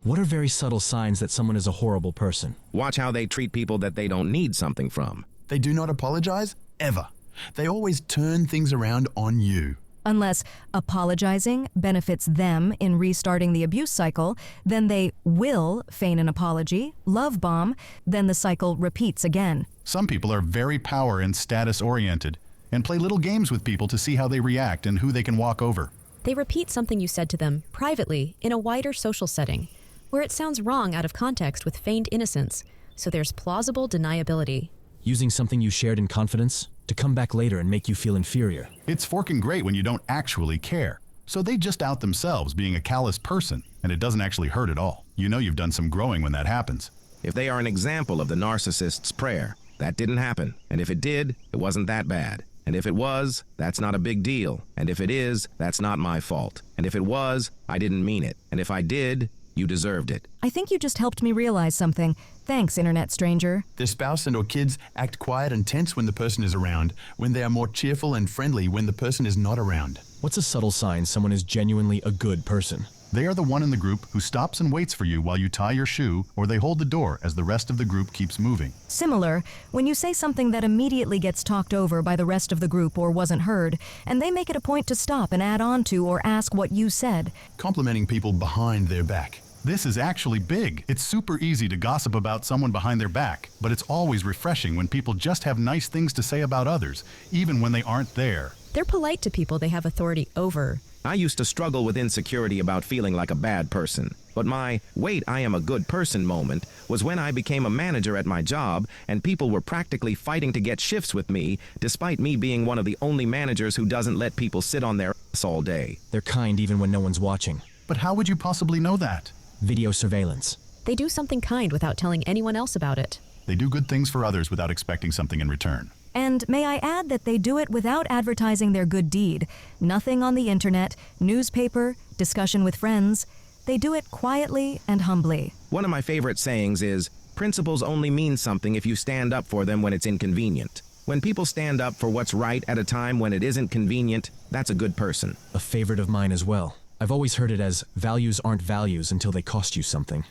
What are very subtle signs that someone is a horrible person? Watch how they treat people that they don't need something from. They do not apologize, ever. They always turn things around on you. Unless apologizing benefits them in restarting the abuse cycle, then they will feign an apology, love bomb, then the cycle repeats again. Some people are very power and status oriented and play little games with people to see how they react and who they can walk over. They repeat something you said to them privately in a wider social setting, where it sounds wrong out of context with feigned innocence, so there's plausible deniability. Using something you shared in confidence to come back later and make you feel inferior. It's forking great when you don't actually care. So they just out themselves being a callous person, and it doesn't actually hurt at all. You know you've done some growing when that happens. If they are an example of the narcissist's prayer, that didn't happen. And if it did, it wasn't that bad. And if it was, that's not a big deal. And if it is, that's not my fault. And if it was, I didn't mean it. And if I did, you deserved it. I think you just helped me realize something. Thanks, internet stranger. Their spouse and or kids act quiet and tense when the person is around, when they are more cheerful and friendly when the person is not around. What's a subtle sign someone is genuinely a good person? They are the one in the group who stops and waits for you while you tie your shoe, or they hold the door as the rest of the group keeps moving. Similar, when you say something that immediately gets talked over by the rest of the group or wasn't heard, and they make it a point to stop and add on to or ask what you said. Complimenting people behind their back. This is actually big. It's super easy to gossip about someone behind their back, but it's always refreshing when people just have nice things to say about others, even when they aren't there. They're polite to people they have authority over. I used to struggle with insecurity about feeling like a bad person. But my, wait, I am a good person moment was when I became a manager at my job and people were practically fighting to get shifts with me, despite me being one of the only managers who doesn't let people sit on their ass all day. They're kind even when no one's watching. But how would you possibly know that? Video surveillance. They do something kind without telling anyone else about it. They do good things for others without expecting something in return. And may I add that they do it without advertising their good deed. Nothing on the internet, newspaper, discussion with friends. They do it quietly and humbly. One of my favorite sayings is, principles only mean something if you stand up for them when it's inconvenient. When people stand up for what's right at a time when it isn't convenient, that's a good person. A favorite of mine as well. I've always heard it as, values aren't values until they cost you something.